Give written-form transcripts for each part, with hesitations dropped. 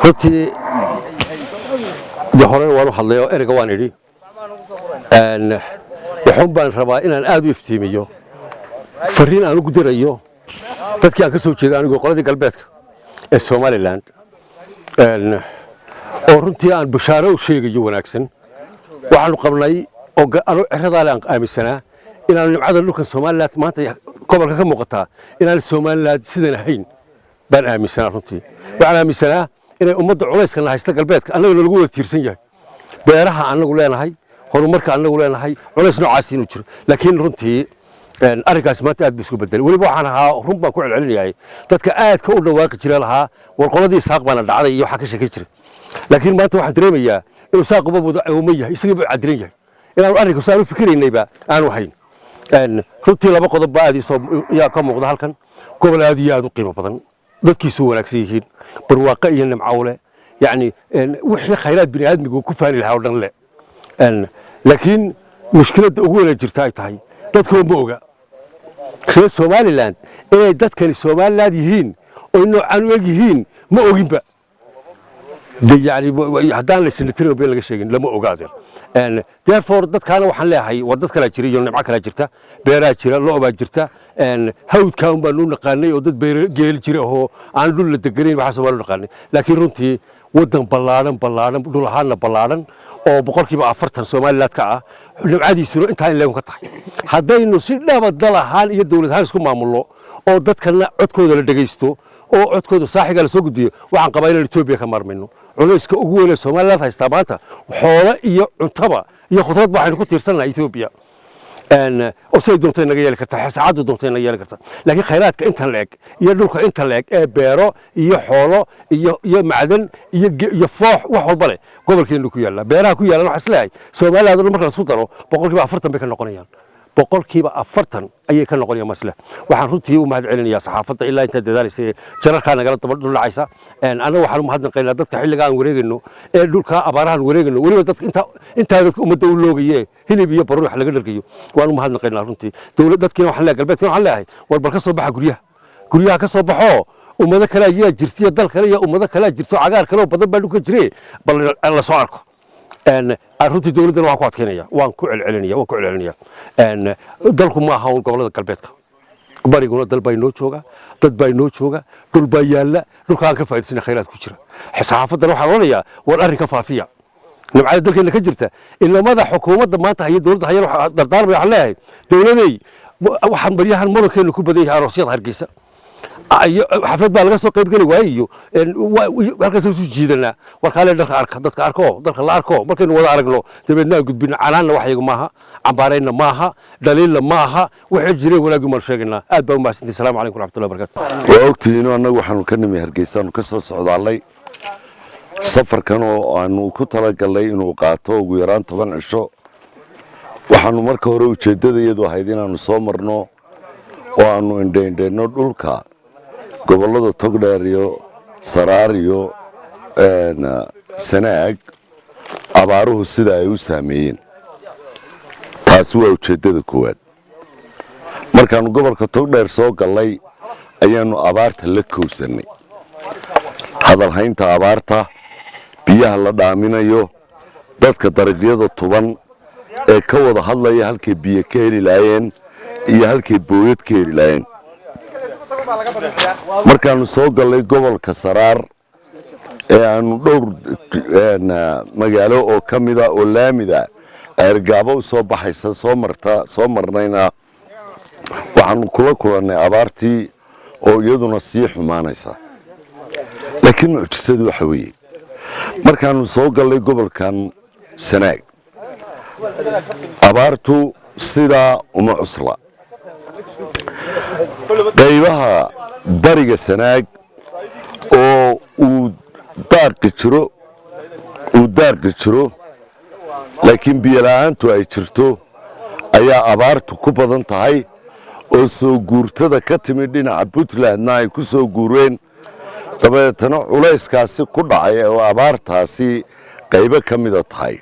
runtii hore waan u hadlayo ereyga waan idhi waxaan baan rabaa inaan aad u iftiimiyo fariin aan u gudarayo dadkii aan ka soo jeeday anigoo qoladii galbeedka ee Somaliland oo runtii aan bashaaro u sheegayo wanaagsan waxaanu qabnay oo ciradaale aan aaminsanaa inaan nimcada dhulka Somaliland maanta gobolka ka muuqata inaan Somaliland sidan ahayn baan aaminsanaa runtii waxaan aaminsanaa inay ummadda culayska haysta galbeedka annagana lagu wada tiirsan yahay beeraha annagu leenahay horumarka annagu leenahay culays noocaas inuu jiro laakiin runtii arrinkaas maanta aad buu isku bedelay weliba waxaan ahaa run baan ku celcelinayaa dadka aadka u dhawaaqi jira lahaa warqoladii saaq baana dhacday iyo waxa ka sheekay jira laakiin maanta waxaan dareemayaa inuu saaqba wada awma yahay isaga cadilin yahay inaan arrinka soo fikiraynayba aanu hayn runtii laba qodob baa aad yaa ka muuqda halkan gobol aad iyo aad u qiimo badan dadkiisu wanaagsan yihiin barwaaqo iyo nimcawle يعني وحي خيرات بني آدم يقول كفاني لها ودن لا لكن مشكلة أولى جرتاي تاي تذكرون بوجا خير سومالي لاند إيه تذكر السومالي لاند يهين وإنه عنو يهين ما أوجين بقى دي يعني هدان لسنتين وبين لقى شيء لما أوجادر and therefore تذكر أنا وحنا هاي وتذكر الجري يوم معك الجرتا بيرا جرا لو جرتا and هود كان بنون قاني ودت بير جيل جرا هو عنده اللي تجرين بحسب ما قاني لكن رنتي ودن بلارن دولهانا بلارن oo boqolkiiba 40 Soomaaliland ka ah nimcadiisuna inta in leeyahay ka tahay hadaynu si nabad ahaan iyo dawlad ahaan isku maamulno oo dadkana codkooda la dhageysto oo codkooda saaxiga la soo gudbiyo waxaan qabaa in Itoobiya ka marmayno culayska ugu weyn ee Soomaaliland haysta maanta xoolo iyo cuntaba iyo khudrad waxaan ku tiirsanahay Itoobiya oo doonteen naga yeeli kartaa saacadu doonteen naga yeeli kartaa laakiin khayraadka inta leeg iyo dhulka inta leeg ee beero iyo xoolo iyo macdan iyo foox wax walba leh gobolkeenu ku yaala beeraha ku yaala waxa isleeyahay Soomaaliland marka la isku daro boqolkiiba 40 bay ka noqonayaan boqolkiiba 40 ayay ka noqonayaan masla waxaan runtii u mahad celinayaa saxaafadda ilaa inta dadaalisa jararka nagala dhacaysa ana waxaan u mahadnaqaynaa dadka xilliga aan wareegayno ee dhulka abaarahan wareegayno waliba dadka inta dadka ummadda u loogayee hilib iyo baruur wax laga dhargayo waan u mahadnaqaynaa runtii dawlad dadkina waxaan leeyahay galbeedkina waxaan leeyahay war bal ka soo baxa guryaha ka soo baxo ummado kale ayaa jirtiyo dal kale iyo ummado kale jirto cagaar kale oo badan baa dhulka jiray bal la soo arko runtii dawladana waxaan ku adkeynaya waan ku celcelinaya dalku ma aha gobolada galbeedka bariguna dal bay noo jooga dad bay noo jooga dhul baa yaala dhulkaan ka faa'iideysan khayraad ku jira saxaafadana waxaan oranayaa war arrinka faafiya nimcada dalkeena ka jirta ilmada xukuumadda maanta hay dawladda hay dardaarmay waxa leeyahay dawladay waxaan baryahan murankeenu ku badan yahay aroosyada Hargeysa xaflad baa laga soo qayb gali waayo halkaas soo jiidana warkaale dadka arko dalka la arko markaynu wada aragno dabeedna gudbina calaanna wax iyaga maaha cambaarayna maaha daliilna maaha waxa jiray wanaag ma sheegnaa aad baa u mahadsantahay salaamu calaykum waraxmatullahi wabarakaatuh waa ogtiino anagu waxaanu ka nimi Hargeysa ka soo socdaalay safarkan oo aanu ku talagalay inuu qaato ugu yaraan 10 cisho waxaanu marka hore ujeedadayadu ahayd inaanu soo marno oo aanu indheendheeno dhulka gobolada Togdheer iyo Saraar iyo Sanaag abaaruhu sida ay u saameeyeen taasi waa ujeedada koowaad markaanu gobolka Togdheer soo galay ayaanu abaarta la kowsanay hadal haynta abaarta biyaha la dhaaminayo dadka dariiqyada tuban ee ka wada hadlaya halkay biyo ka heli laayeen iyo halkay booyad ka heli laayeen markaanu soo galay gobolka Saraar ee aanu dhowr magaalo oo kamida oo laamida ergaabo soo baxaysa soo marnayna waxaanu kula kulannay abaartii oo iyaduna sii xumaanaysa laakiin mucjisadu waxa weeye markaanu soo galay gobolkan Sanaag abaartu sida uma cusla qaybaha bariga Sanaag oo uu daaqi jiro laakiin biyo la'aantu ay jirto ayaa abaartu ku badan tahay oo soo guurtada ka timid dhinaca Puntlandna ay ku soo guureen dabeetana culayskaasi ku dhacay oo abaartaasi qaybo ka mid tahay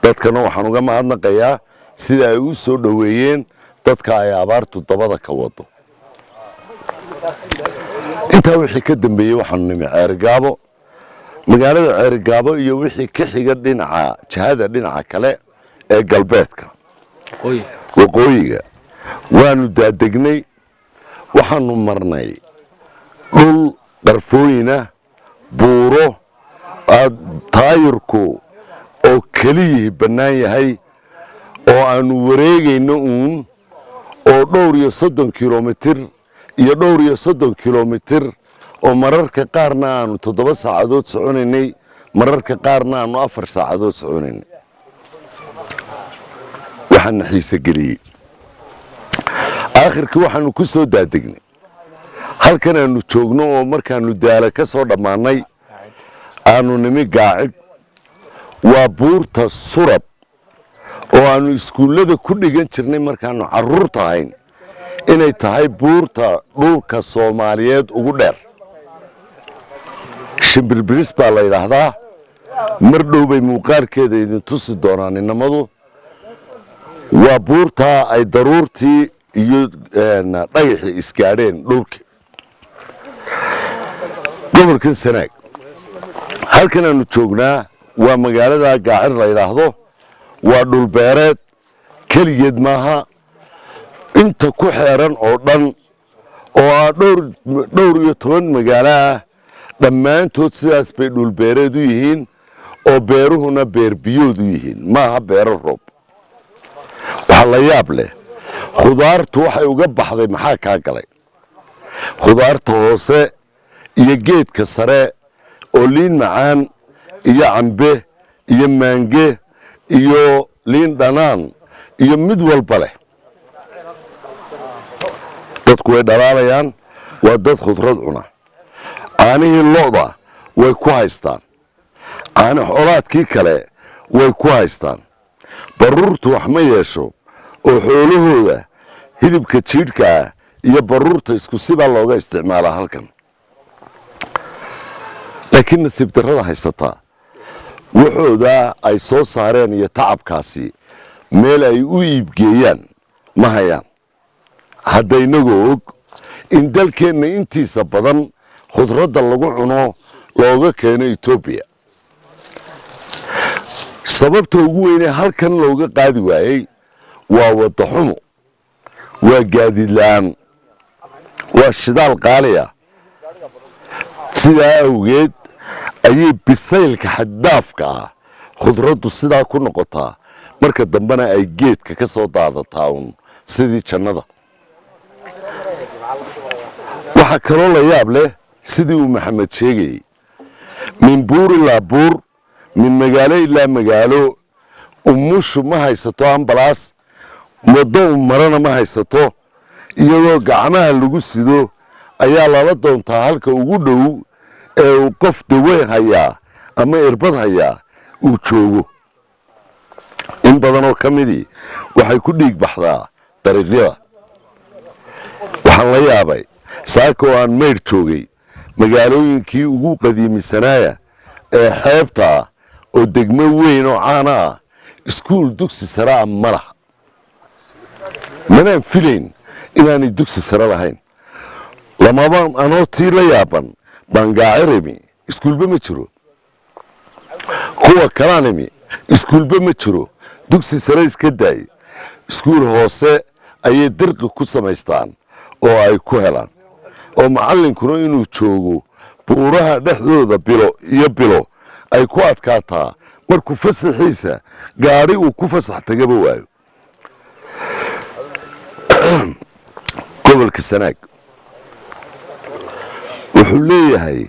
dadkana waxaan uga mahadnaqayaa sida ay u soo dhaweeyeen dadka ay abaartu dabada ka wado intaa wixii ka dambeeyey waxaanu nimi ceerigaabo magaalada ceerigaabo iyo wixii ka xiga dhinaca jihada dhinaca kale ee galbeedka waqooyiga waanu daadegnay waxaanu marnay dhul dharfooyina buuro taayirku oo keliyihii bannaan yahay oo aanu wareegayno uun oo dhowr iyo 30 kilomitir iyo dhowr iyo 30 kilomitir oo mararka qaarna aanu 7 saacadood soconaynay mararka qaarna aanu 4 saacadood soconaynay waxaan xiise geliyey aakhirkii waxaanu ku soo daadegnay halkan aanu joogno oo markaanu daala ka soo dhammaanay aanu nimi gaacid waa buurta surab oo aanu iskuullada ku dhigan jirnay markaanu carruurta ahayn inay tahay buurta dhulka Soomaaliyeed ugu dheer shimbirbiris baa la yiraahdaa mar dhow bay muuqaalkeeda idin tusi doonaan inamadu waa buurta ay daruurtii iyo dhagaxii isgaadheen dhulka gobolkan Sanaag halkan aanu joognaa waa magaalada gaacir la yiraahdo waa dhul beereed kaligeed maaha inta ku xeeran oo dhan oo dhowr iyo 10 magaalo ah dhammaantood sidaas bay dhul beereed u yihiin oo beeruhuna beer biyood u yihiin maaha beero roob waxa la yaab leh khudaartu waxay uga baxday maxaa ka galay khudaarta hoose iyo geedka sare oo liin macaan iyo cambe iyo maange iyo liin dhanaan iyo mid walba leh dadku way dhalaalayaan waa dad khudrad cuna caanihii lo'da way ku haystaan caano xoolaadkii kale way ku haystaan baruurtu wax ma yeesho oo xoolahooda hilibka jiidhka iyo baruurta isku sibaa looga isticmaalaa halkan laakiin nasiib darrada haysataa waxooda ay soo saareen iyo tacabkaasi meel ay u iibgeeyaan ma hayaan hadda inagoo og in dalkeenna intiisa badan khudradda lagu cuno looga keeno Ethiopia sababta ugu weyn halkan looga qaadi waayay waa wada xumo waa gaadiid la'aan waa shidaal qaali ah sidaa awgeed ayay bisaylka xaddaafka ah khudraddu sidaa ku noqotaa marka dambena ay geedka ka soo daadataa sidii jannada waxa kaloo la yaab leh sidii uu maxamed sheegay min buur ilaa buur min magaalo ilaa magaalo umushu ma haysato ambalaas waddo marana ma haysato iyadoo gacmaha lagu sido ayaa lala doontaa halka ugu dhow ee uu qof daweyn hayaa ama irbad hayaa uu joogo in badan oo ka midii waxay ku dhiig baxdaa dariiqyada waxaan la yaabay saako aan meydh joogay magaalooyinkii ugu qadiimisanaaya ee xeebta oo degmo weyn oo caana ah iskuul dugsi sare ah ma laha manaan filayn inaanay dugsi sare lahayn lamaba anoo tii la yaaban bangaacirimi iskuulba ma jiro kuwa kalaanimi iskuulba ma jiro dugsi sare iska daay iskuul hoose ayay dirqi ku samaystaan oo ay ku helaan oo macallinkuna inuu joogo buuraha dhexdooda bilo ay ku adkaataa markuu fasaxiisa gaari uu ku fasax tagaba waayo gobolka Sanaag wuxuu leeyahay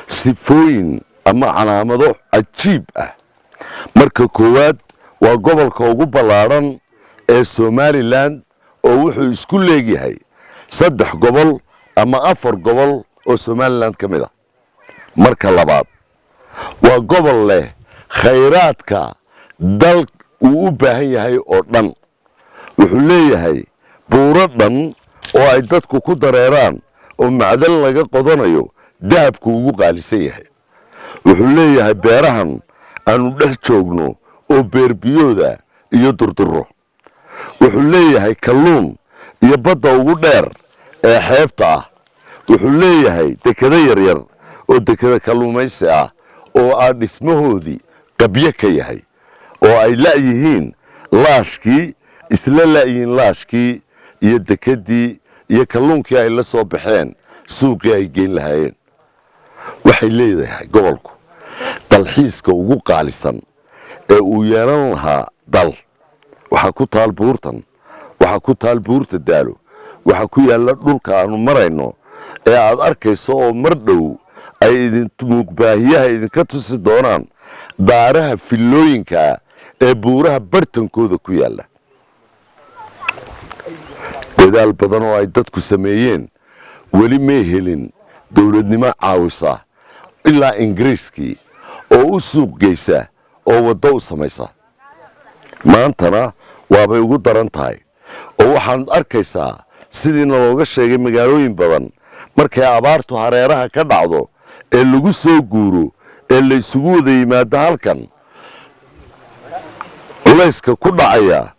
sifooyin ama calaamado cajiib ah marka koowaad waa gobolka ugu ballaaran ee Somaliland oo wuxuu isku leeyahay 3 gobol ama 4 gobol oo Somaliland ka mid ah marka labaad waa gobol leh khayraadka dal uu u baahan yahay oo dhan wuxuu leeyahay buuro dhan oo ay dadku ku dareeraan oo macdan laga qodanayo dahabku ugu qaalisan yahay wuxuu leeyahay beerahan aanu dhex joogno oo beer biyooda iyo durduro wuxuu leeyahay kalluun iyo badda ugu dheer ee xeebta ah wuxuu leeyahay dekado yaryar oo dekada kalluumaysi ah oo aan dhismahoodii qabyo ka yahay oo ay la'yihiin laashkii isla la'yihiin laashkii iyo dekadii iyo kalluunkii ay la soo baxeen suuqii ay geyn lahaayeen waxay leedahay gobolku dalxiiska ugu qaalisan ee uu yeelan lahaa dal waxaa ku taal buurtan waxaa ku taal buurta daalo waxaa ku yaalla dhulka aanu marayno ee aad arkayso oo mar dhow ay muuqbaahiyaha idinka tusi doonaan daaraha fillooyinkaa ee buuraha bartankooda ku yaalla dadaal badan oo ay dadku sameeyeen weli may helin dowladnimo caawisa ilaa ingiriiskii oo u suuq geysa oo waddo u samaysa maantana waabay ugu daran tahay oo waxaad arkaysaa sidiina looga sheegay magaalooyin badan markay abaartu hareeraha ka dhacdo ee lagu soo guuro ee la isugu wada yimaado halkan culayska ku dhacaya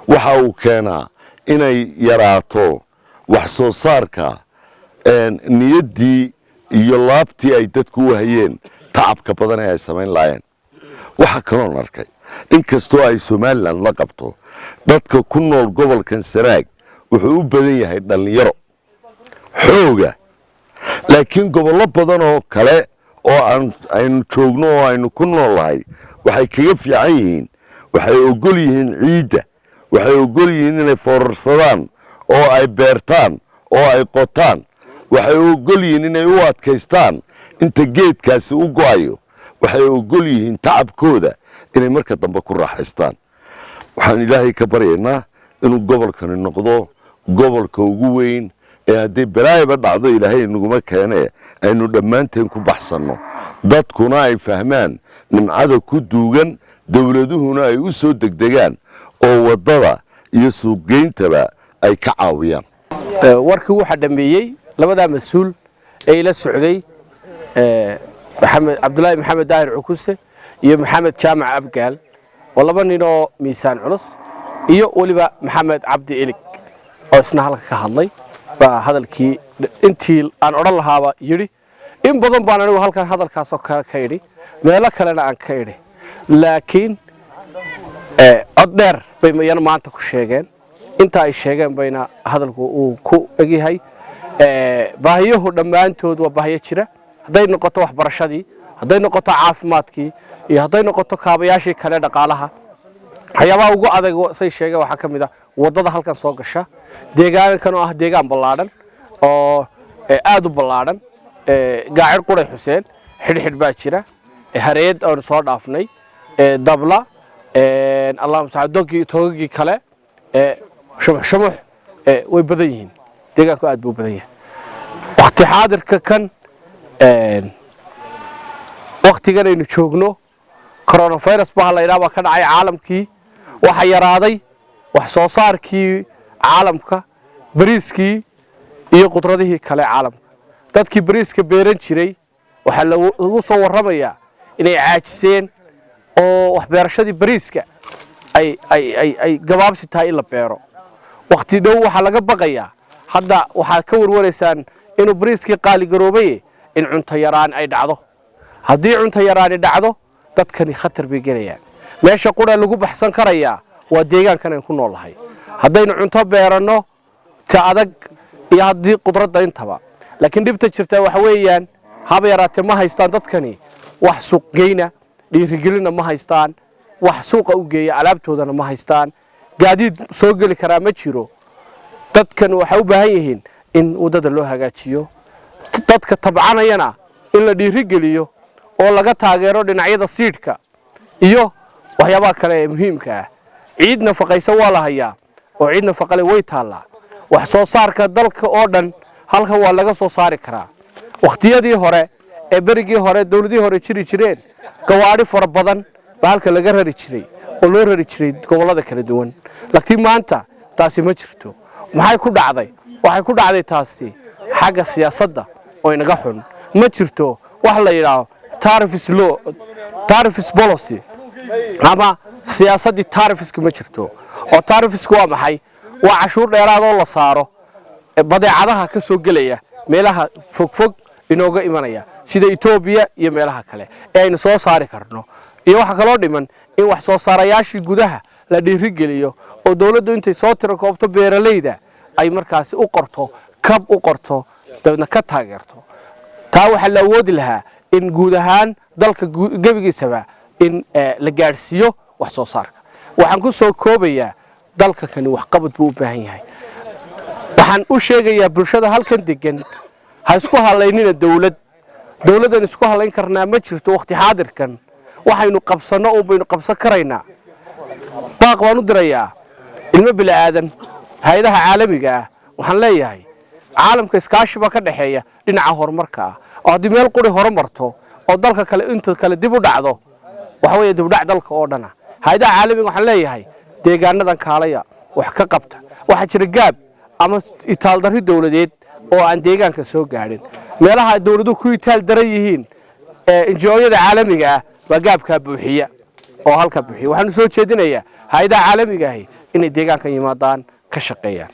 waxa uu keenaa inay yaraato wax soo saarka niyaddii iyo laabtii ay dadku u hayeen tacabka badan ee ay samayn laayeen waxaa kaloon arkay inkastoo ay somalilan la qabto dadka ku nool gobolkan sanaag wuxuu u badan yahay dhallinyaro xooga laakiin gobollo badan oo kale oo aynu joogno oo aynu ku nool nahay waxay kaga fiican yihiin waxay ogol yihiin ciidda waxay ogol yihiin inay foorarsadaan oo ay beertaan oo ay qotaan waxay ogol yihiin inay u adkaystaan inta geedkaasi u go'ayo waxay ogol yihiin tacabkooda inay marka dambe ku raaxaystaan waxaan ilaahay ka baryaynaa inuu gobolkani noqdo gobolka ugu weyn ee haddii balaayaba dhacdo ilaahay naguma keenee aynu dhammaanteen ku baxsanno dadkuna ay fahmaan nimcada ku duugan dowladuhuna ay u soo degdegaan oo waddada iyo suuqgeyntaba ay ka caawiyaan warkii waxaa dhameeyey labadaa mas-uul ee ila socday cabdulaahi maxamed daahir cukuse iyo maxamed jaamac abgaal oo laba nin oo miisaan culus iyo weliba maxamed cabdi elig oo isna halka ka hadlay baa hadalkii intii aan odhan lahaaba yidhi in badan baan anigu halkan hadalkaasoo kale ka idhi meelo kalena aan ka idhi laakiin cod dheer bay iyana maanta ku sheegeen inta ay sheegeen bayna hadalku uu ku egyahay baahiyahu dhammaantood waa baahiyo jira hadday noqoto waxbarashadii hadday noqoto caafimaadkii iyo hadday noqoto kaabayaashii kale dhaqaalaha waxyaabaha ugu adag say sheegeen waxaa ka mid ah waddada halkan soo gasha deegaankan oo ah deegaan ballaadhan oo aad u ballaadhan gaacir quray xuseen xidhxidh baa jira hareed oonu soo dhaafnay dabla allahuma sal toogagii kale shumux way badan yihiin deegaanku aad buu badan yahay waqti xaadirka kan waqtigan aynu joogno coronavirus baa la yidhaha baa ka dhacay caalamkii waxa yaraaday wax soo saarkii caalamka bariiskii iyo qudradihii kale caalamka dadkii bariiska beeran jiray waxaa lagu soo warramayaa inay caajiseen oo waxbeerashadii bariiska ay gabaabsi tahay in la beero waqti dhow waxaa laga baqayaa hadda waxaad ka warwaraysaan inuu bariiskii qaaligaroobaye in cunto yaraan ay dhacdo haddii cunto yaraani dhacdo dadkani khatar bay gelayaan meesha qura lagu baxsan karayaa waa deegaankan aan ku noolahay haddaynu cunto beeranno ta adag iyo haddii qudradda intaba laakiin dhibta jirta waxa weeyaan haba yaraatee ma haystaan dadkani wax suuq geyna dhiirigelina ma haystaan wax suuqa u geeya alaabtoodana ma haystaan gaadiid soo geli karaa ma jiro dadkan waxay u baahan yihiin in waddada loo hagaajiyo dadka tabcanayana in la dhiirigeliyo oo laga taageero dhinacyada siidhka iyo waxyaabaha kale ee muhiimka ah ciid nafaqaysan waa la hayaa oo ciid nafaqale way taallaa wax soo saarka dalka oo dhan halkan waa laga soo saari karaa waqtiyadii hore ee berigii hore dowladihii hore jiri jireen gawaadhi fara badan baa halka laga rari jiray oo loo rari jiray gobollada kala duwan laakiin maanta taasi ma jirto maxay ku dhacday waxay ku dhacday taasi xagga siyaasadda oo inaga xun ma jirto wax la yidhaaho tariffs policy ama siyaasaddii tarifisku ma jirto oo tarifisku waa maxay waa cashuur dheeraad oo la saaro badeecadaha ka soo gelaya meelaha fogfog inooga imanaya sida Itoobiya iyo meelaha kale ee aynu soo saari karno iyo waxa kaloo dhiman in wax soo saarayaashii gudaha la dhiirigeliyo oo dawladdu intay soo tirakoobto beeralayda ay markaas u qorto kab u qorto dadna ka taageerto taa waxa la awoodi lahaa in guud ahaan dalka gabigiisaba in la gaarsiiyo wax soo saarka waxaan ku soo koobayaa dalka kani wax qabad buu u baahan yahay waxaan u sheegayaa bulshada halkan degan ha isku halaynina dawladan isku halayn karnaa ma jirto waqti xaadirkan waxaynu qabsano oo baynu qabsan karaynaa baaq waan u dirayaa ilmo bilaadan hay'adaha caalamiga ah waxaan leeyahay caalamka iskaashi baa ka dhaxeeya dhinaca horumarka oo haddii meel quri horumarto oo dalka kale inta kale dib u dhacdo waxa weeye dib u dhac dalka oo dhana hay'adaha caalamiga waxaan leeyahay deegaanadan kaalaya wax ka qabta waxa jira gaab ama itaal darri dawladeed oo aan deegaanka soo gaarin meelaha dawladuhu ku itaal daran yihiin NGO-yada caalamiga ah waa gaabka buuxiya oo halka buuxiya waxaan soo jeedinayaa hay'adaha caalamiga ah inay deegaanka yimaadaan ka shaqeeyaan